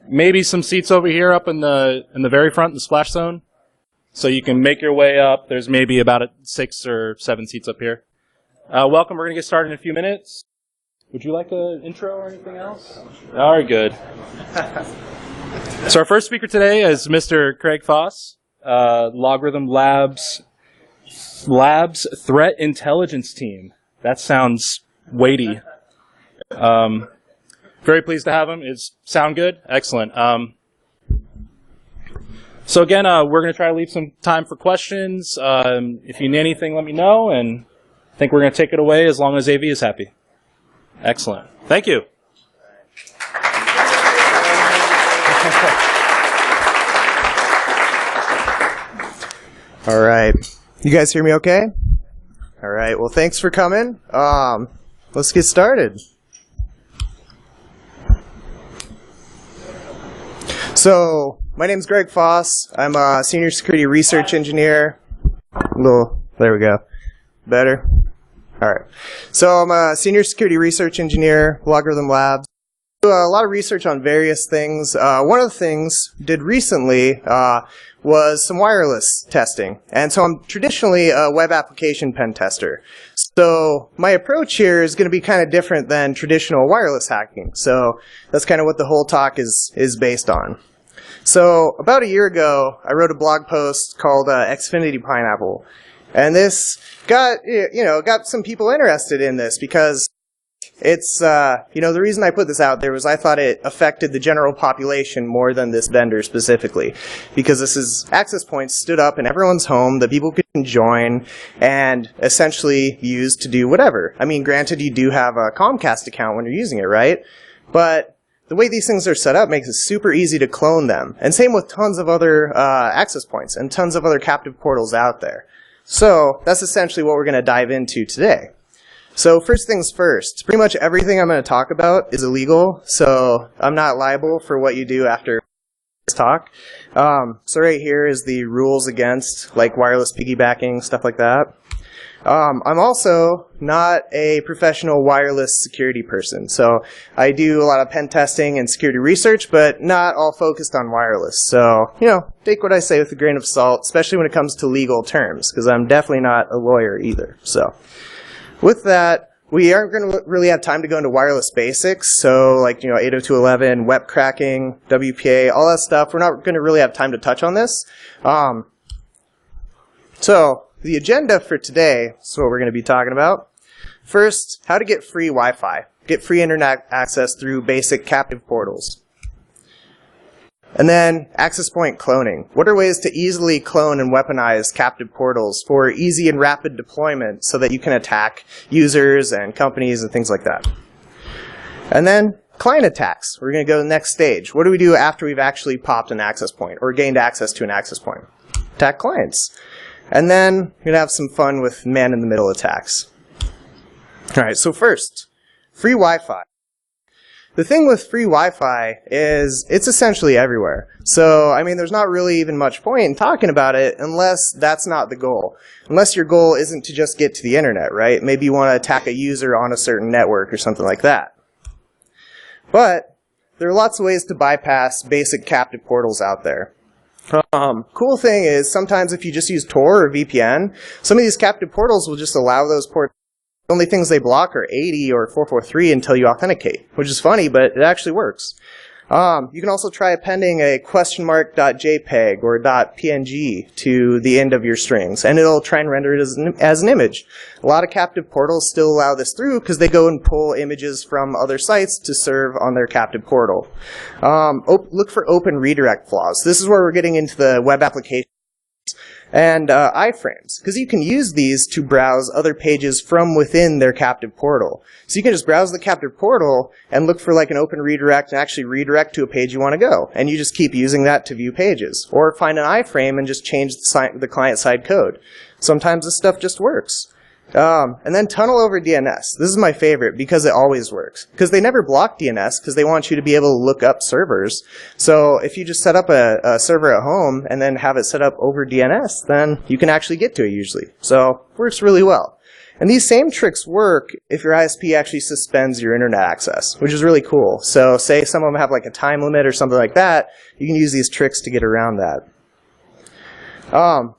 maybe some seats over here up in the very front, in the splash zone. So you can make your way up. There's maybe about 6 or 7 seats up here. Welcome. We're going to get started in a few minutes. Would you like an intro or anything else? All right, good. So our first speaker today is Mr. Craig Foss, Logarithm Labs Threat Intelligence Team. That sounds weighty. Very pleased to have him. Sound good? Excellent. So again, we're going to try to leave some time for questions. If you need anything, let me know, and I think we're going to take it away as long as AV is happy. Excellent. Thank you. All right. You guys hear me okay? All right. Well, thanks for coming. Let's get started. So, my name's Greg Foss. I'm a senior security research engineer. There we go. Better? All right. So, I'm a senior security research engineer, Logarithm Labs. I do a lot of research on various things. One of the things I did recently was some wireless testing. And so I'm traditionally a web application pen tester. So my approach here is going to be kind of different than traditional wireless hacking. So that's kind of what the whole talk is based on. So about a year ago, I wrote a blog post called Xfinity Pineapple. And this got some people interested in this because it's, the reason I put this out there was I thought it affected the general population more than this vendor specifically. Because this is access points stood up in everyone's home that people can join and essentially use to do whatever. I mean, granted, you do have a Comcast account when you're using it, right? But the way these things are set up makes it super easy to clone them. And same with tons of other access points and tons of other captive portals out there. So that's essentially what we're going to dive into today. So first things first, pretty much everything I'm going to talk about is illegal, so I'm not liable for what you do after this talk. So right here is the rules against like wireless piggybacking, stuff like that. I'm also not a professional wireless security person, so I do a lot of pen testing and security research, but not all focused on wireless. So, take what I say with a grain of salt, especially when it comes to legal terms, because I'm definitely not a lawyer either. So, with that, we aren't going to really have time to go into wireless basics, so like, 802.11, web cracking, WPA, all that stuff. We're not going to really have time to touch on this. So, the agenda for today is what we're going to be talking about. First, how to get free Wi-Fi, get free internet access through basic captive portals. And then, access point cloning. What are ways to easily clone and weaponize captive portals for easy and rapid deployment so that you can attack users and companies and things like that? And then, client attacks. We're going to go to the next stage. What do we do after we've actually popped an access point or gained access to an access point? Attack clients. And then, we're going to have some fun with man-in-the-middle attacks. All right, so first, free Wi-Fi. The thing with free Wi-Fi is it's essentially everywhere. So, I mean, there's not really even much point in talking about it unless that's not the goal. Unless your goal isn't to just get to the internet, right? Maybe you want to attack a user on a certain network or something like that. But there are lots of ways to bypass basic captive portals out there. Cool thing is sometimes if you just use Tor or VPN, some of these captive portals will just allow those ports. The only things they block are 80 or 443 until you authenticate, which is funny, but it actually works. You can also try appending a .jpeg or .png to the end of your strings, and it'll try and render it as an image. A lot of captive portals still allow this through because they go and pull images from other sites to serve on their captive portal. Look for open redirect flaws. This is where we're getting into the web application. And iframes, because you can use these to browse other pages from within their captive portal. So you can just browse the captive portal and look for like an open redirect and actually redirect to a page you want to go. And you just keep using that to view pages. Or find an iframe and just change the client-side code. Sometimes this stuff just works. And then tunnel over DNS. This is my favorite because it always works. Because they never block DNS because they want you to be able to look up servers. So if you just set up a server at home and then have it set up over DNS, then you can actually get to it usually. So it works really well. And these same tricks work if your ISP actually suspends your internet access, which is really cool. So say some of them have like a time limit or something like that, you can use these tricks to get around that.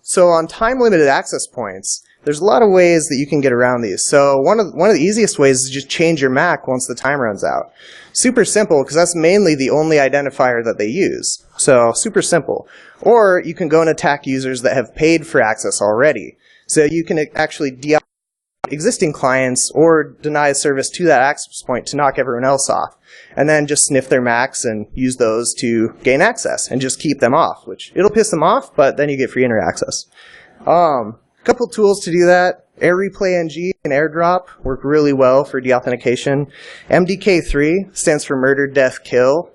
So on time-limited access points, there's a lot of ways that you can get around these. So one of the easiest ways is just change your MAC once the time runs out. Super simple, because that's mainly the only identifier that they use. So super simple. Or you can go and attack users that have paid for access already. So you can actually deactivate existing clients or deny service to that access point to knock everyone else off. And then just sniff their MACs and use those to gain access and just keep them off, which it'll piss them off, but then you get free internet access. Couple tools to do that. Air Replay NG and AirDrop work really well for deauthentication. MDK3 stands for Murder, Death, Kill.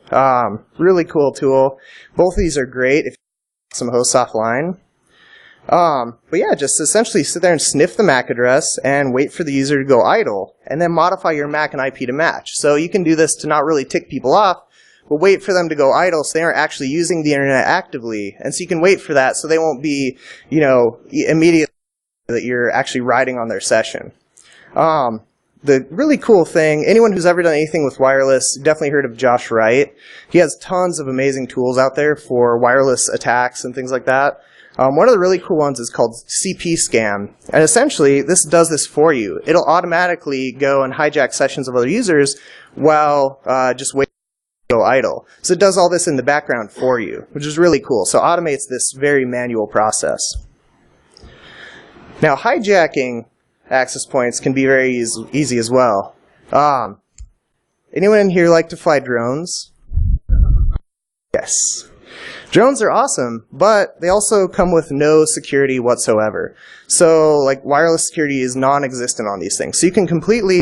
Really cool tool. Both of these are great if you have some hosts offline. But yeah, just essentially sit there and sniff the MAC address and wait for the user to go idle, and then modify your MAC and IP to match. So you can do this to not really tick people off, but wait for them to go idle so they aren't actually using the internet actively. And so you can wait for that so they won't be, immediately that you're actually riding on their session. The really cool thing, anyone who's ever done anything with wireless, definitely heard of Josh Wright. He has tons of amazing tools out there for wireless attacks and things like that. One of the really cool ones is called CP Scan. And essentially, this does this for you. It'll automatically go and hijack sessions of other users while just waiting to go idle. So it does all this in the background for you, which is really cool. So it automates this very manual process. Now, hijacking access points can be very easy as well. Anyone in here like to fly drones? Yes. Drones are awesome, but they also come with no security whatsoever. So, like, wireless security is non-existent on these things. So you can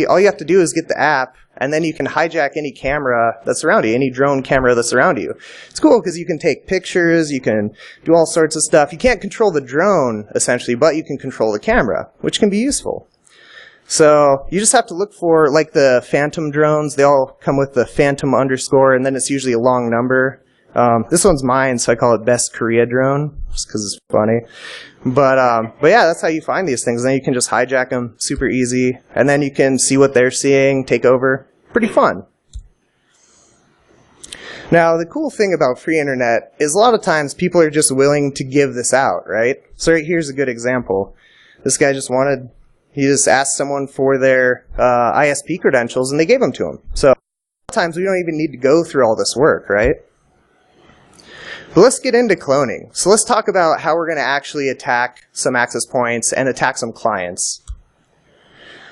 all you have to do is get the app, and then you can hijack any camera that's around you, any drone camera that's around you. It's cool because you can take pictures, you can do all sorts of stuff. You can't control the drone, essentially, but you can control the camera, which can be useful. So you just have to look for, like, the Phantom drones. They all come with the Phantom _, and then it's usually a long number. This one's mine, so I call it Best Korea Drone, just because it's funny. But yeah, that's how you find these things. Then you can just hijack them super easy, and then you can see what they're seeing, take over. Pretty fun. Now, the cool thing about free internet is a lot of times people are just willing to give this out, right? So right here's a good example. This guy he just asked someone for their ISP credentials, and they gave them to him. So a lot of times we don't even need to go through all this work, right? But let's get into cloning. So let's talk about how we're going to actually attack some access points and attack some clients.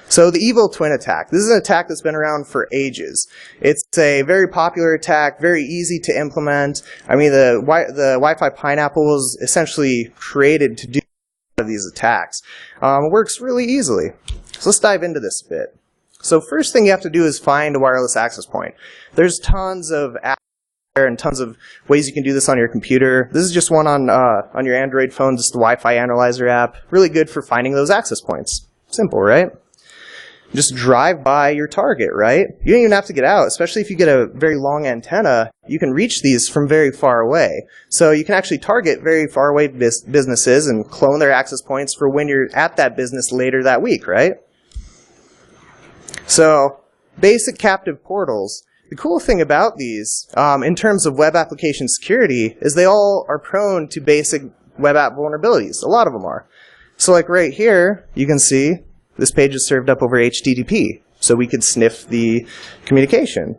So the Evil Twin attack. This is an attack that's been around for ages. It's a very popular attack, very easy to implement. I mean, the Wi-Fi Pineapple was essentially created to do these attacks. It works really easily. So let's dive into this a bit. So first thing you have to do is find a wireless access point. There's tons of apps and tons of ways you can do this on your computer. This is just one on your Android phone, just the Wi-Fi Analyzer app. Really good for finding those access points. Simple, right? Just drive by your target, right? You don't even have to get out, especially if you get a very long antenna. You can reach these from very far away. So you can actually target very far away businesses and clone their access points for when you're at that business later that week, right? So basic captive portals. The cool thing about these, in terms of web application security, is they all are prone to basic web app vulnerabilities. A lot of them are. So like right here, you can see this page is served up over HTTP, so we could sniff the communication.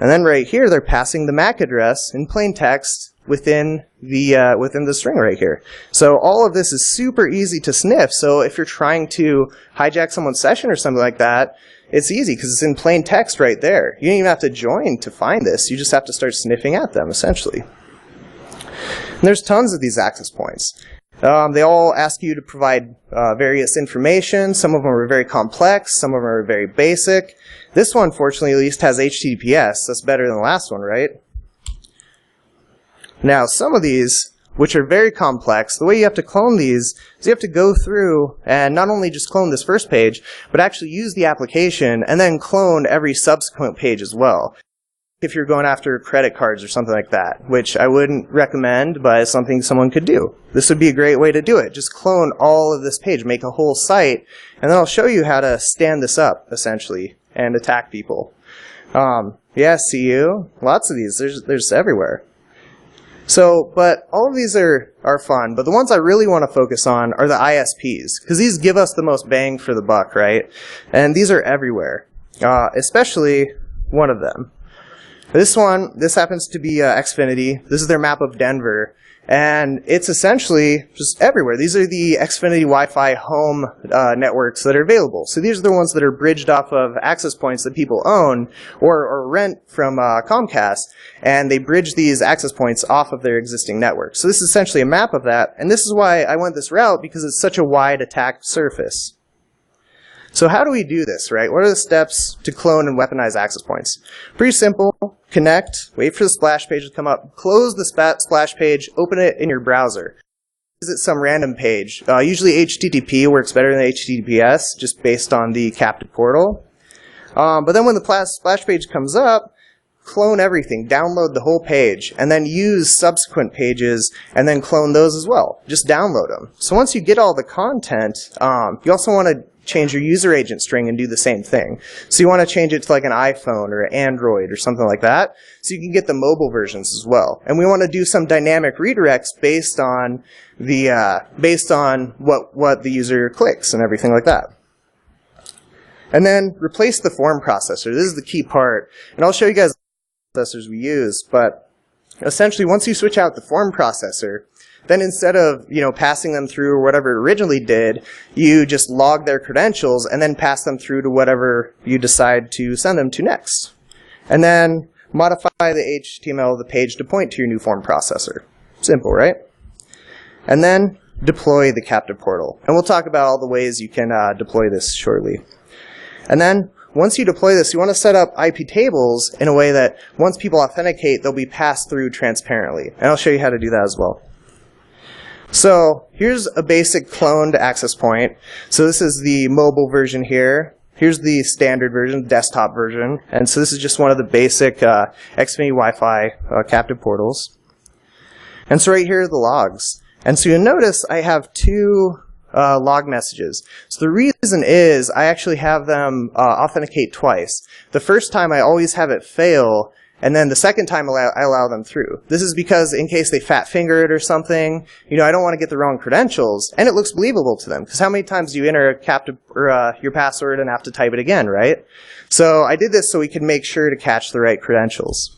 And then right here, they're passing the MAC address in plain text within the string right here. So all of this is super easy to sniff. So if you're trying to hijack someone's session or something like that, it's easy because it's in plain text right there. You don't even have to join to find this. You just have to start sniffing at them, essentially. And there's tons of these access points. They all ask you to provide various information. Some of them are very complex. Some of them are very basic. This one, fortunately, at least has HTTPS. That's better than the last one, right? Now, some of these, which are very complex, the way you have to clone these is you have to go through and not only just clone this first page, but actually use the application and then clone every subsequent page as well. if you're going after credit cards or something like that, which I wouldn't recommend, but it's something someone could do. This would be a great way to do it. Just clone all of this page, make a whole site, and then I'll show you how to stand this up, essentially, and attack people. Yeah, CU, lots of these. There's everywhere. So, but all of these are fun, but the ones I really want to focus on are the ISPs, because these give us the most bang for the buck, right? And these are everywhere, especially one of them. This happens to be Xfinity. This is their map of Denver, and it's essentially just everywhere. These are the Xfinity Wi-Fi home networks that are available. So these are the ones that are bridged off of access points that people own or rent from Comcast, and they bridge these access points off of their existing network. So this is essentially a map of that, and this is why I went this route, because it's such a wide attack surface. So how do we do this, right? What are the steps to clone and weaponize access points? Pretty simple. Connect, wait for the splash page to come up, close the splash page, open it in your browser. Visit some random page. Usually HTTP works better than HTTPS, just based on the captive portal. But then when the splash page comes up, clone everything, download the whole page, and then use subsequent pages, and then clone those as well. Just download them. So once you get all the content, you also want to change your user agent string and do the same thing. So you want to change it to like an iPhone or an Android or something like that, so you can get the mobile versions as well. And we want to do some dynamic redirects based on what the user clicks and everything like that. And then replace the form processor. This is the key part, and I'll show you guys the processors we use. But essentially, once you switch out the form processor, then instead of, passing them through or whatever it originally did, you just log their credentials and then pass them through to whatever you decide to send them to next. And then modify the HTML of the page to point to your new form processor. Simple, right? And then deploy the captive portal. And we'll talk about all the ways you can deploy this shortly. And then once you deploy this, you want to set up IP tables in a way that once people authenticate, they'll be passed through transparently. And I'll show you how to do that as well. So here's a basic cloned access point. So this is the mobile version here. Here's the standard version, desktop version. And so this is just one of the basic Xfinity Wi-Fi captive portals. And so right here are the logs. And so you'll notice I have two log messages. So the reason is I actually have them authenticate twice. The first time I always have it fail, and then the second time I allow them through. This is because in case they fat finger it or something, I don't want to get the wrong credentials, and it looks believable to them. Because how many times do you enter a captive or your password and have to type it again, right? So I did this so we could make sure to catch the right credentials.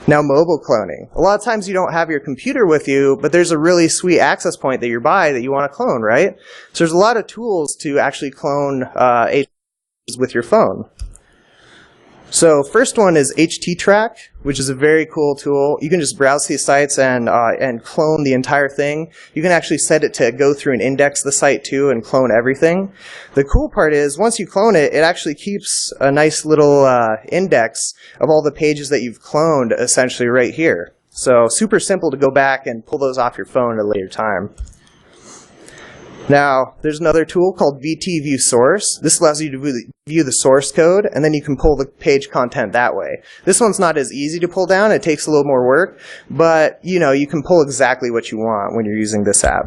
Now, mobile cloning. A lot of times you don't have your computer with you, but there's a really sweet access point that you buy that you want to clone, right? So there's a lot of tools to actually clone with your phone. So first one is HTTrack, which is a very cool tool. You can just browse these sites and clone the entire thing. You can actually set it to go through and index the site too and clone everything. The cool part is once you clone it, it actually keeps a nice little index of all the pages that you've cloned essentially right here. So super simple to go back and pull those off your phone at a later time. Now, there's another tool called VT-View-Source. This allows you to view the source code, and then you can pull the page content that way. This one's not as easy to pull down. It takes a little more work, but you can pull exactly what you want when you're using this app.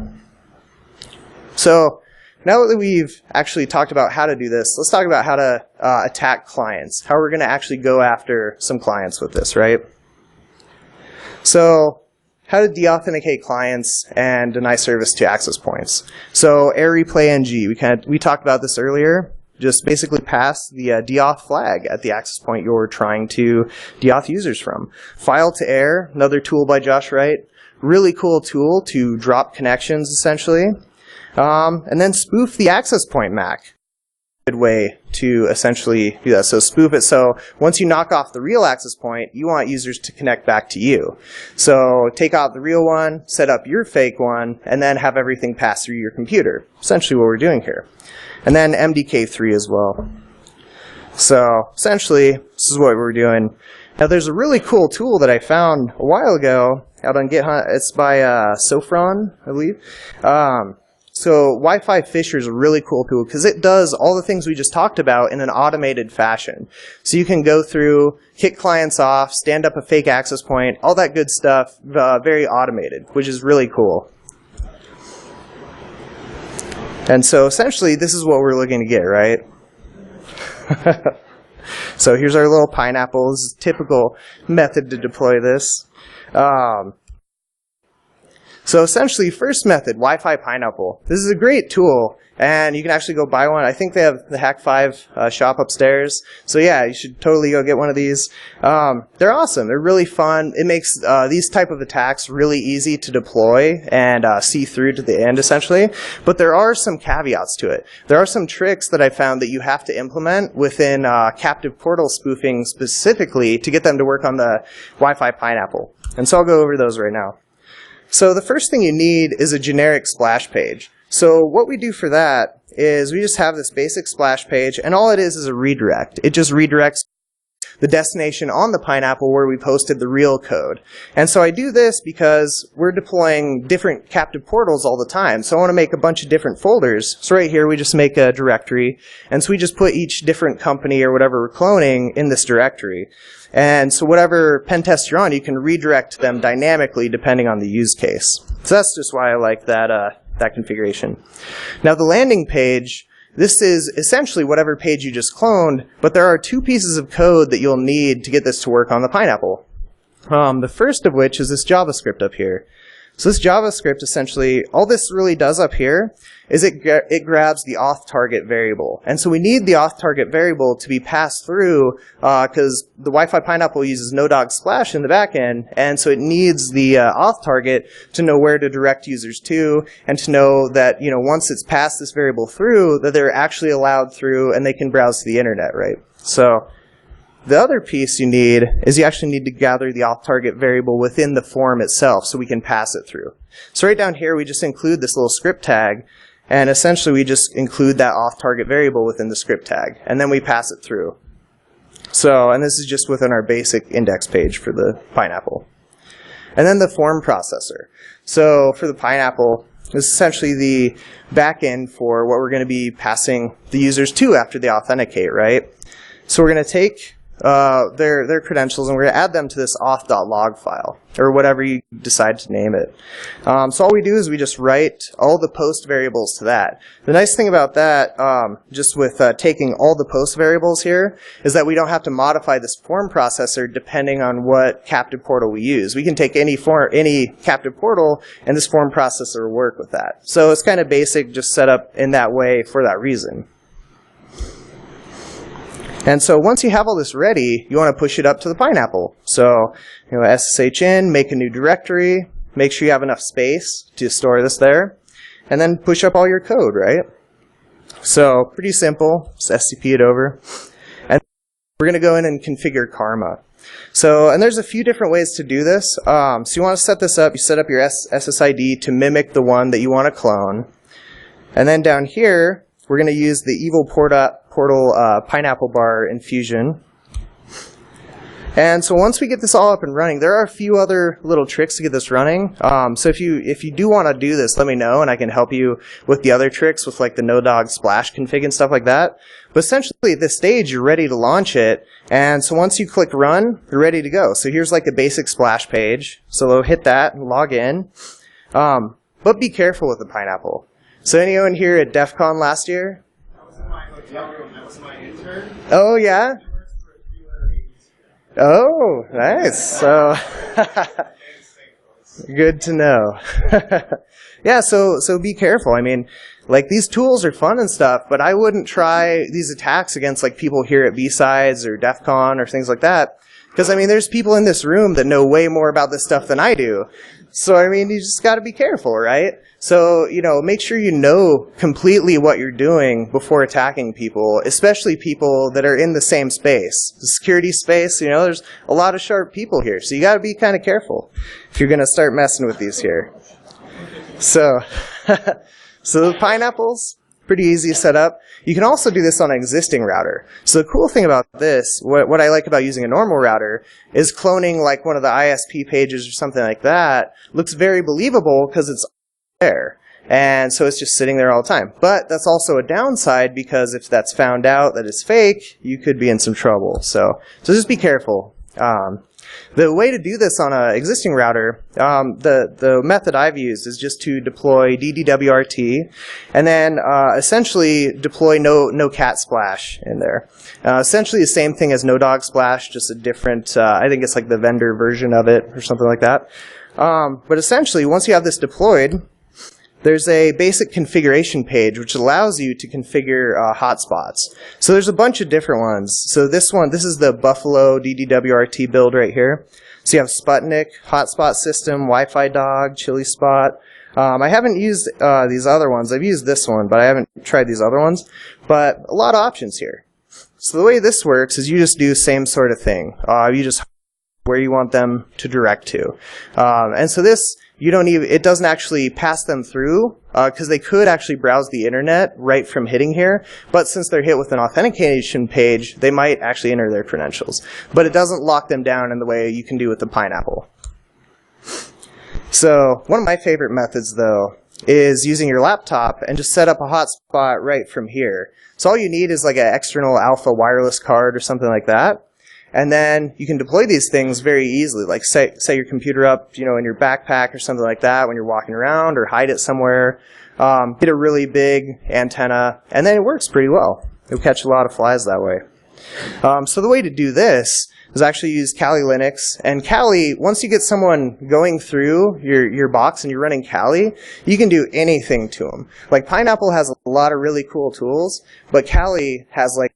So now that we've actually talked about how to do this, let's talk about how to attack clients, how we're going to actually go after some clients with this, right? So how to deauthenticate clients and deny service to access points. So air replay ng, we talked about this earlier. Just basically pass the deauth flag at the access point you're trying to deauth users from. File to air, another tool by Josh Wright. Really cool tool to drop connections essentially. And then spoof the access point MAC. Good way to essentially do that. So spoof it. So once you knock off the real access point, you want users to connect back to you. So take out the real one, set up your fake one, and then have everything pass through your computer. Essentially what we're doing here. And then MDK3 as well. So essentially, this is what we're doing. Now there's a really cool tool that I found a while ago out on GitHub. It's by Sofron, I believe. So Wi-Fi Fisher is a really cool tool because it does all the things we just talked about in an automated fashion. So you can go through, kick clients off, stand up a fake access point, all that good stuff, very automated, which is really cool. And so essentially, this is what we're looking to get, right? So here's our little pineapple. This is a typical method to deploy this. So essentially, first method, Wi-Fi Pineapple. This is a great tool, and you can actually go buy one. I think they have the Hack5 shop upstairs. So yeah, you should totally go get one of these. They're awesome. They're really fun. It makes these type of attacks really easy to deploy and see through to the end, essentially. But there are some caveats to it. There are some tricks that I found that you have to implement within captive portal spoofing specifically to get them to work on the Wi-Fi Pineapple. And so I'll go over those right now. So the first thing you need is a generic splash page. So what we do for that is we just have this basic splash page, and all it is a redirect. It just redirects the destination on the pineapple where we posted the real code. And so I do this because we're deploying different captive portals all the time. So I want to make a bunch of different folders. So right here we just make a directory, and so we just put each different company or whatever we're cloning in this directory. And so whatever pen test you're on, you can redirect them dynamically depending on the use case. So that's just why I like that, that configuration. Now the landing page, this is essentially whatever page you just cloned, but there are two pieces of code that you'll need to get this to work on the pineapple. The first of which is this JavaScript up here. So this JavaScript, essentially, all this really does up here is it grabs the auth target variable. And so we need the auth target variable to be passed through because the Wi-Fi Pineapple uses no-dog splash in the back end, and so it needs the auth target to know where to direct users to and to know that, you know, once it's passed this variable through, that they're actually allowed through and they can browse to the internet, right? So the other piece you need is you actually need to gather the auth target variable within the form itself so we can pass it through. So right down here we just include this little script tag, and essentially we just include that auth target variable within the script tag, and then we pass it through. So, and this is just within our basic index page for the pineapple. And then the form processor. So for the pineapple, this is essentially the backend for what we're going to be passing the users to after they authenticate, right? So we're going to take their credentials, and we're going to add them to this auth.log file, or whatever you decide to name it. So all we do is we just write all the post variables to that. The nice thing about that, just with taking all the post variables here, is that we don't have to modify this form processor depending on what captive portal we use. We can take any captive portal, and this form processor will work with that. So it's kind of basic, just set up in that way for that reason. And so once you have all this ready, you want to push it up to the pineapple. So, you know, SSH in, make a new directory, make sure you have enough space to store this there, and then push up all your code, right? So pretty simple, just SCP it over. And we're going to go in and configure Karma. So, and there's a few different ways to do this. So you want to set this up, you set up your SSID to mimic the one that you want to clone. And then down here, we're going to use the evil portal pineapple bar infusion. And so once we get this all up and running, there are a few other little tricks to get this running. So if you do want to do this, let me know, and I can help you with the other tricks with like the no-dog splash config and stuff like that. But essentially at this stage, you're ready to launch it. And so once you click run, you're ready to go. So here's like a basic splash page. So we'll hit that and log in. But be careful with the pineapple. So anyone here at DEF CON last year? I was in my hotel room. That was my intern. Oh, yeah? Oh, nice. So, good to know. Yeah, so be careful. I mean, like, these tools are fun and stuff, but I wouldn't try these attacks against, like, people here at B-Sides or DEF CON or things like that. Because, I mean, there's people in this room that know way more about this stuff than I do. So, I mean, you just got to be careful, right? So, you know, make sure you know completely what you're doing before attacking people, especially people that are in the same space. The security space, you know, there's a lot of sharp people here. So you got to be kind of careful if you're going to start messing with these here. So, so the pineapples, pretty easy to set up. You can also do this on an existing router. So the cool thing about this, what I like about using a normal router, is cloning like one of the ISP pages or something like that looks very believable because it's there. And so it's just sitting there all the time. But that's also a downside, because if that's found out that it's fake, you could be in some trouble. So just be careful. The way to do this on an existing router, the method I've used is just to deploy DDWRT, and then essentially deploy no cat splash in there. Essentially the same thing as no dog splash, just a different, I think it's like the vendor version of it or something like that. But essentially, once you have this deployed, there's a basic configuration page which allows you to configure hotspots. So there's a bunch of different ones. So this is the Buffalo DDWRT build right here. So you have Sputnik, hotspot system, Wi-Fi dog, Chili spot. I haven't used these other ones. I've used this one, but I haven't tried these other ones. But a lot of options here. So the way this works is you just do the same sort of thing. You just where you want them to direct to. And so this, it doesn't actually pass them through, because they could actually browse the internet right from hitting here, but since they're hit with an authentication page, they might actually enter their credentials. But it doesn't lock them down in the way you can do with the Pineapple. So one of my favorite methods, though, is using your laptop and just set up a hotspot right from here. So all you need is like an external alpha wireless card or something like that. And then you can deploy these things very easily, like set your computer up, in your backpack or something like that when you're walking around, or hide it somewhere. Get a really big antenna, and then it works pretty well. You'll catch a lot of flies that way. So the way to do this is actually use Kali Linux. And Kali, once you get someone going through your box and you're running Kali, you can do anything to them. Like Pineapple has a lot of really cool tools, but Kali has like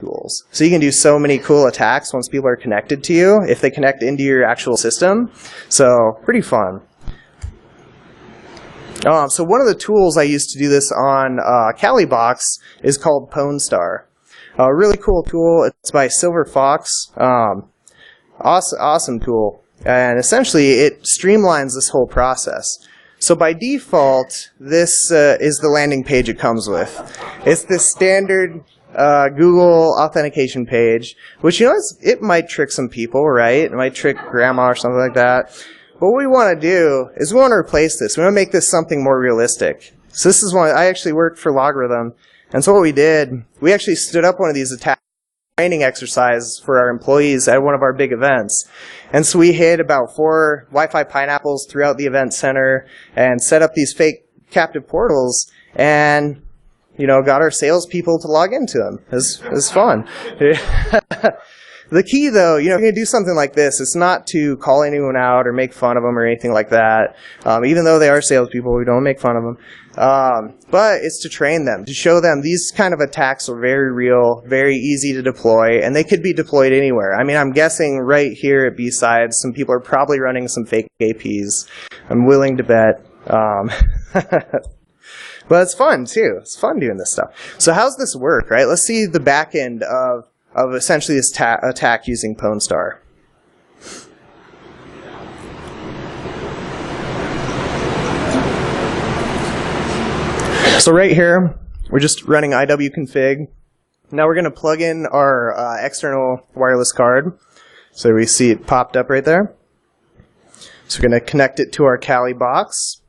tools. So you can do so many cool attacks once people are connected to you, if they connect into your actual system. So pretty fun. So one of the tools I used to do this on Kali Box is called PwnStar. A really cool tool. It's by Silver Fox. Awesome tool. And essentially it streamlines this whole process. So by default, this is the landing page it comes with. It's this standard Google authentication page, which, it might trick some people, right? It might trick grandma or something like that. But what we want to do is we want to replace this. We want to make this something more realistic. So this is one, I actually worked for Logarithm, and so what we did, we actually stood up one of these attack training exercises for our employees at one of our big events. And so we hid about 4 Wi-Fi pineapples throughout the event center and set up these fake captive portals, and got our salespeople to log into them. It was fun. The key, though, if you're going to do something like this, it's not to call anyone out or make fun of them or anything like that. Even though they are salespeople, we don't make fun of them. But it's to train them, to show them these kind of attacks are very real, very easy to deploy, and they could be deployed anywhere. I mean, I'm guessing right here at B-Side, some people are probably running some fake APs. I'm willing to bet. But it's fun, too. It's fun doing this stuff. So how's this work, right? Let's see the back end of essentially this attack using PwnStar. So right here, we're just running IWconfig. Now we're going to plug in our external wireless card. So we see it popped up right there. So we're going to connect it to our Kali box.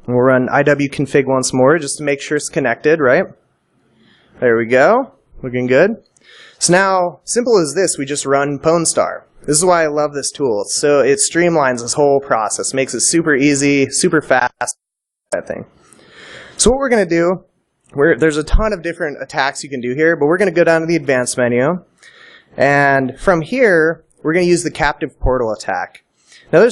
And we'll run IWconfig once more just to make sure it's connected, right? There we go. Looking good. So now, simple as this, we just run PwnStar. This is why I love this tool. So it streamlines this whole process, makes it super easy, super fast, that thing. So what we're going to do, there's a ton of different attacks you can do here, but we're going to go down to the advanced menu. And from here, we're going to use the captive portal attack. Now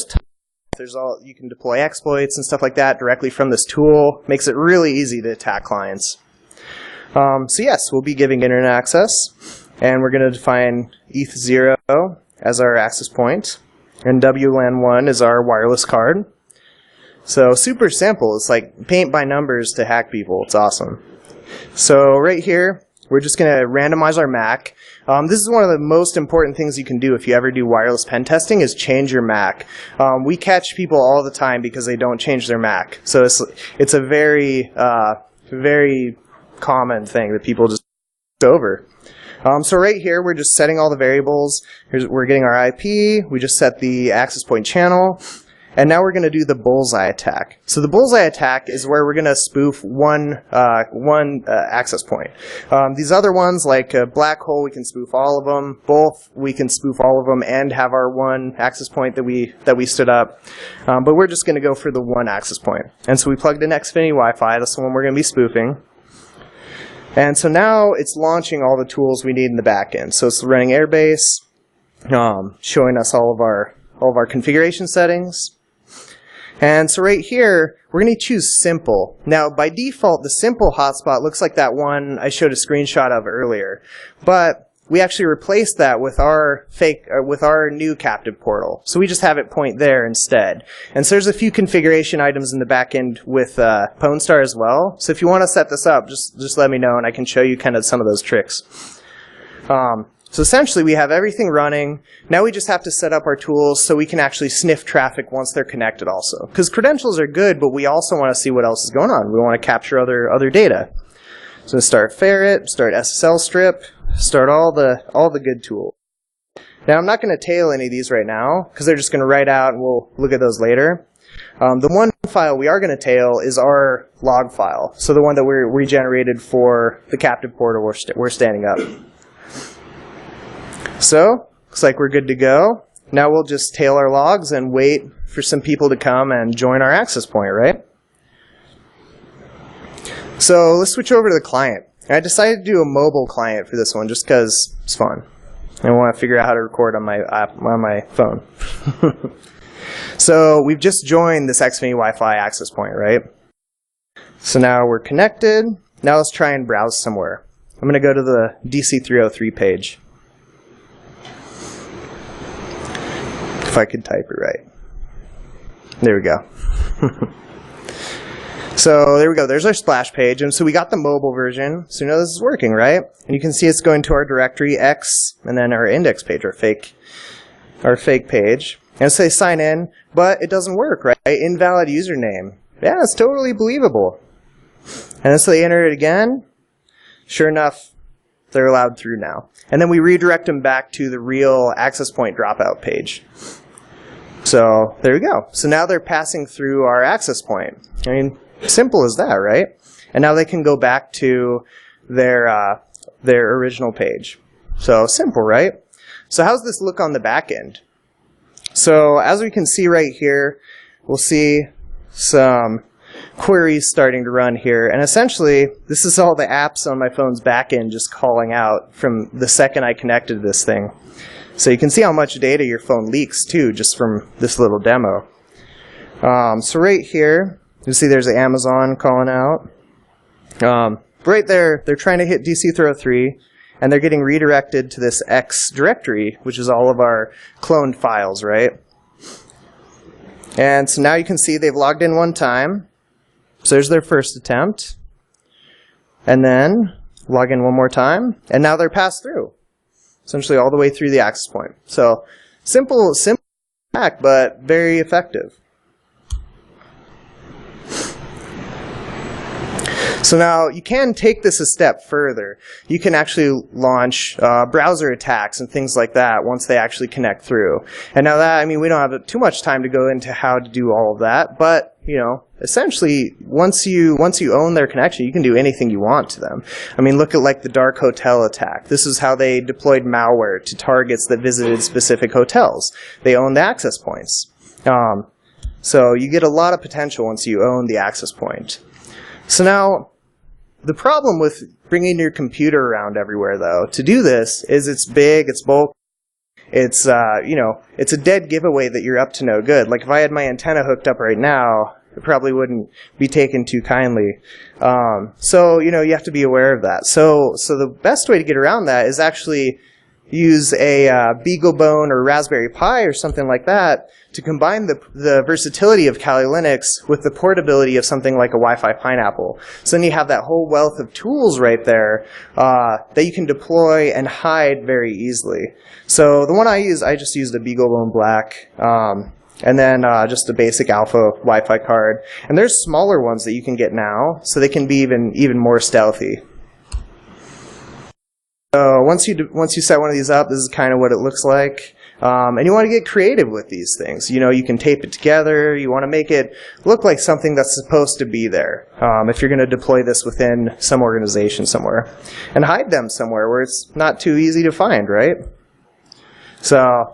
you can deploy exploits and stuff like that directly from this tool. Makes it really easy to attack clients. So yes, we'll be giving internet access, and we're going to define ETH0 as our access point, and WLAN1 is our wireless card. So super simple. It's like paint by numbers to hack people. It's awesome. So right here, we're just going to randomize our MAC. This is one of the most important things you can do if you ever do wireless pen testing, is change your MAC. We catch people all the time because they don't change their MAC. So it's a very, very common thing that people just over. So right here, we're just setting all the variables. We're getting our IP. We just set the access point channel. And now we're going to do the bullseye attack. So the bullseye attack is where we're going to spoof one access point. These other ones, like black hole, we can spoof all of them. Both, we can spoof all of them and have our one access point that we stood up. But we're just going to go for the one access point. And so we plugged in Xfinity Wi-Fi. That's the one we're going to be spoofing. And so now it's launching all the tools we need in the back end. So it's running Airbase, showing us all of our configuration settings. And so right here, we're going to choose simple. Now, by default, the simple hotspot looks like that one I showed a screenshot of earlier. But we actually replaced that with our new captive portal. So we just have it point there instead. And so there's a few configuration items in the back end with Pentesters as well. So if you want to set this up, just let me know and I can show you kind of some of those tricks. So essentially, we have everything running. Now we just have to set up our tools so we can actually sniff traffic once they're connected also. Because credentials are good, but we also want to see what else is going on. We want to capture other data. So start Ferret, start SSL strip, start all the good tools. Now I'm not going to tail any of these right now, because they're just going to write out and we'll look at those later. The one file we are going to tail is our log file. So the one that we regenerated for the captive portal we're standing up. So, looks like we're good to go. Now we'll just tail our logs and wait for some people to come and join our access point, right? So let's switch over to the client. I decided to do a mobile client for this one just because it's fun. I want to figure out how to record on my phone. So we've just joined this Xfinity Wi-Fi access point, right? So now we're connected. Now let's try and browse somewhere. I'm going to go to the DC303 page. If I could type it right. There we go. So there we go. There's our splash page. And so we got the mobile version. So you know this is working, right? And you can see it's going to our directory X and then our index page, our fake page. And say sign in, but it doesn't work, right? Invalid username. Yeah, it's totally believable. And then so they enter it again. Sure enough, they're allowed through now. And then we redirect them back to the real access point dropout page. So there we go. So now they're passing through our access point. I mean, simple as that, right? And now they can go back to their original page. So simple, right? So how's this look on the back end? So as we can see right here, we'll see some queries starting to run here. And essentially, this is all the apps on my phone's back end just calling out from the second I connected this thing. So you can see how much data your phone leaks too, just from this little demo. So right here, you see there's the Amazon calling out. Right there, they're trying to hit DC303, and they're getting redirected to this X directory, which is all of our cloned files, right? And so now you can see they've logged in one time. So there's their first attempt. And then log in one more time, and now they're passed through. Essentially all the way through the access point. So simple hack, but very effective. So now you can take this a step further. You can actually launch browser attacks and things like that once they actually connect through. And now that, I mean, we don't have too much time to go into how to do all of that, but you know, essentially, once you own their connection, you can do anything you want to them. I mean, look at like the dark hotel attack. This is how they deployed malware to targets that visited specific hotels. They own the access points. So you get a lot of potential once you own the access point. So now, the problem with bringing your computer around everywhere, though, to do this is it's big, it's bulky. It's, you know, it's a dead giveaway that you're up to no good. Like if I had my antenna hooked up right now, it probably wouldn't be taken too kindly. So, you know, you have to be aware of that. So the best way to get around that is actually use a BeagleBone or Raspberry Pi or something like that to combine the versatility of Kali Linux with the portability of something like a Wi-Fi Pineapple. So then you have that whole wealth of tools right there that you can deploy and hide very easily. So the one I just used a BeagleBone Black, and then just a basic alpha Wi-Fi card. And there's smaller ones that you can get now, so they can be even more stealthy. So once you set one of these up, this is kind of what it looks like. And you want to get creative with these things. You know, you can tape it together. You want to make it look like something that's supposed to be there if you're going to deploy this within some organization somewhere. And hide them somewhere where it's not too easy to find, right? So,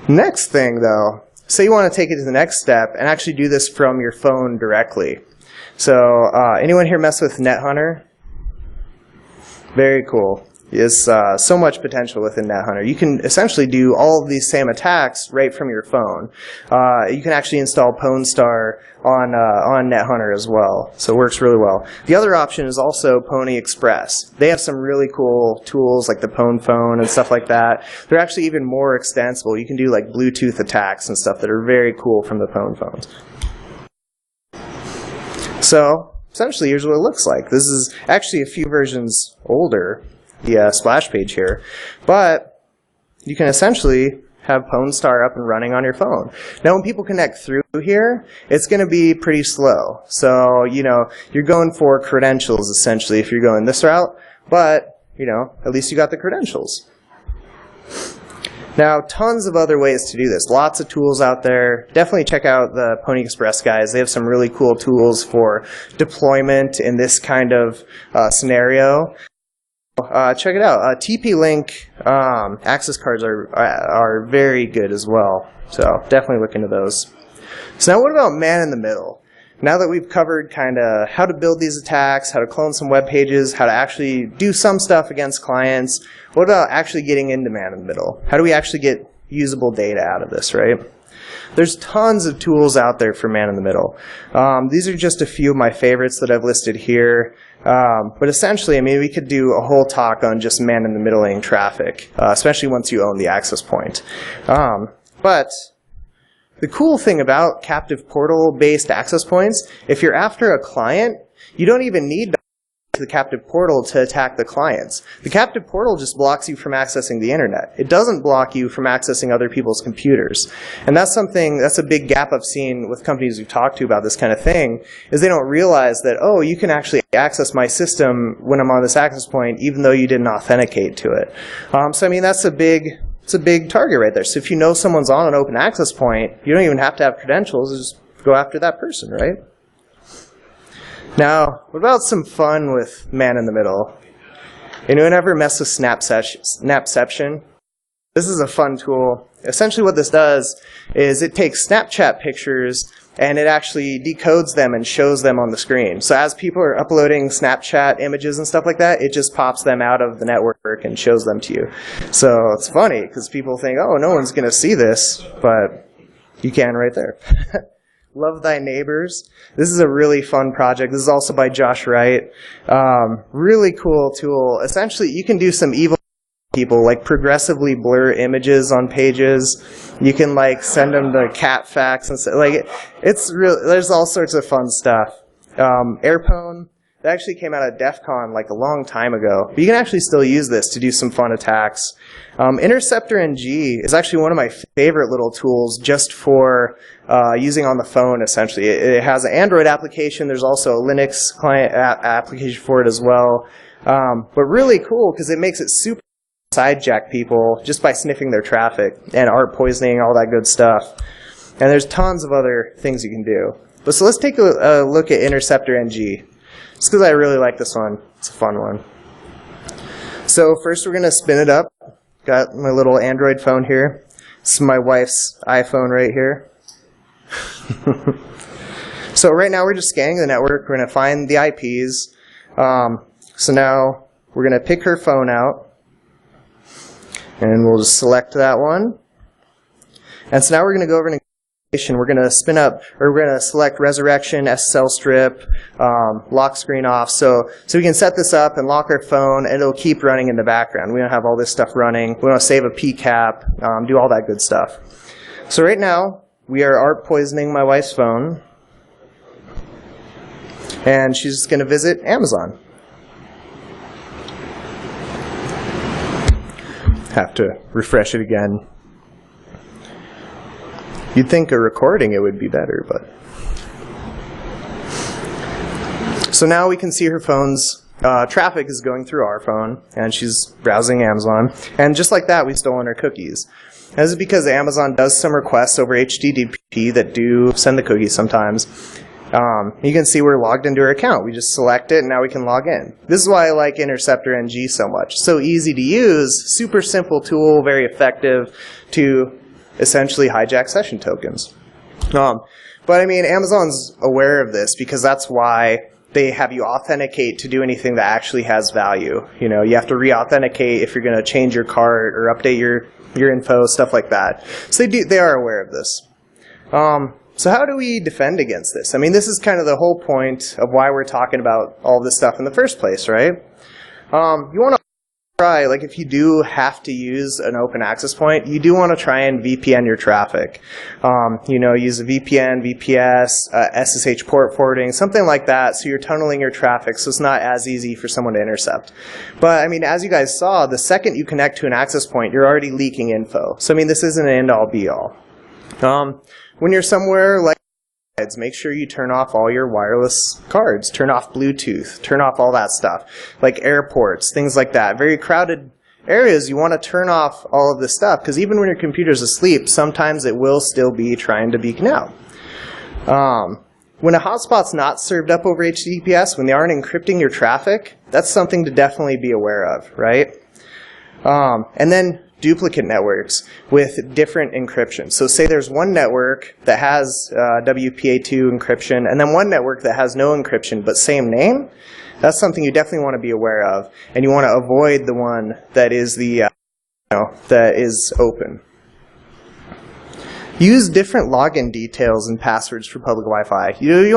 next thing though, say you want to take it to the next step and actually do this from your phone directly. So, anyone here mess with NetHunter? Very cool. There's so much potential within NetHunter. You can essentially do all of these same attacks right from your phone. You can actually install PwnStar on NetHunter as well, so it works really well. The other option is also Pony Express. They have some really cool tools like the Pwn phone and stuff like that. They're actually even more extensible. You can do like Bluetooth attacks and stuff that are very cool from the Pwn phones. So, essentially, here's what it looks like. This is actually a few versions older, the splash page here. But you can essentially have PwnStar up and running on your phone. Now, when people connect through here, it's going to be pretty slow. So, you know, you're going for credentials, essentially, if you're going this route. But, you know, at least you got the credentials. Now, tons of other ways to do this. Lots of tools out there. Definitely check out the Pony Express guys. They have some really cool tools for deployment in this kind of scenario. Check it out. TP-Link access cards are very good as well. So definitely look into those. So now what about man in the middle? Now that we've covered kind of how to build these attacks, how to clone some web pages, how to actually do some stuff against clients, what about actually getting into man in the middle? How do we actually get usable data out of this, right? There's tons of tools out there for man in the middle. These are just a few of my favorites that I've listed here. But essentially, I mean, we could do a whole talk on just man in the middling traffic, especially once you own the access point. But the cool thing about captive portal-based access points, if you're after a client, you don't even need the captive portal to attack the clients. The captive portal just blocks you from accessing the internet. It doesn't block you from accessing other people's computers. And that's a big gap I've seen with companies we've talked to about this kind of thing, is they don't realize that, oh, you can actually access my system when I'm on this access point, even though you didn't authenticate to it. So I mean, it's a big target right there. So if you know someone's on an open access point, you don't even have to have credentials, just go after that person, right? Now, what about some fun with man in the middle? Anyone ever mess with Snapception? This is a fun tool. Essentially what this does is it takes Snapchat pictures and it actually decodes them and shows them on the screen. So as people are uploading Snapchat images and stuff like that, it just pops them out of the network and shows them to you. So it's funny because people think, oh, no one's going to see this, but you can right there. Love Thy Neighbors. This is a really fun project. This is also by Josh Wright. Really cool tool. Essentially, you can do some evil people, like progressively blur images on pages. You can like send them the cat facts and stuff. Like it's real. There's all sorts of fun stuff. Airpwn. That actually came out of DEF CON like a long time ago. But you can actually still use this to do some fun attacks. Interceptor NG is actually one of my favorite little tools just for using on the phone, essentially. It has an Android application. There's also a Linux client application for it as well. But really cool because it makes it super sidejack people just by sniffing their traffic and art poisoning, all that good stuff. And there's tons of other things you can do. But so let's take a look at Interceptor NG. Just because I really like this one. It's a fun one. So first we're going to spin it up. Got my little Android phone here. This is my wife's iPhone right here. So right now we're just scanning the network. We're going to find the IPs. So now we're going to pick her phone out. And we'll just select that one. And so now we're going to go over and we're going to spin up, or we're going to select resurrection, SSL strip, lock screen off. So we can set this up and lock our phone, and it'll keep running in the background. We don't have all this stuff running. We want to save a PCAP, do all that good stuff. So right now, we are art poisoning my wife's phone, and she's going to visit Amazon. Have to refresh it again. You'd think a recording it would be better, but... So now we can see her phone's traffic is going through our phone, and she's browsing Amazon. And just like that, we've stolen her cookies. This is because Amazon does some requests over HTTP that do send the cookies sometimes. You can see we're logged into her account. We just select it, and now we can log in. This is why I like Interceptor NG so much. So easy to use, super simple tool, very effective to essentially hijack session tokens. But I mean, Amazon's aware of this because that's why they have you authenticate to do anything that actually has value. You know, you have to re-authenticate if you're going to change your cart or update your info, stuff like that. So they are aware of this. So how do we defend against this? I mean, this is kind of the whole point of why we're talking about all this stuff in the first place, right? You want to try, like if you do have to use an open access point, you do want to try and VPN your traffic. You know, use a VPN, VPS, SSH port forwarding, something like that, so you're tunneling your traffic so it's not as easy for someone to intercept. But I mean, as you guys saw, the second you connect to an access point, you're already leaking info. So I mean, this isn't an end-all be-all. When you're somewhere like make sure you turn off all your wireless cards, turn off Bluetooth, turn off all that stuff, like airports, things like that. Very crowded areas, you want to turn off all of this stuff, because even when your computer's asleep, sometimes it will still be trying to beacon out. When a hotspot's not served up over HTTPS, when they aren't encrypting your traffic, that's something to definitely be aware of, right? And then duplicate networks with different encryption. So say there's one network that has WPA2 encryption and then one network that has no encryption but same name. That's something you definitely want to be aware of, and you want to avoid the one that is that is open. Use different login details and passwords for public Wi-Fi. You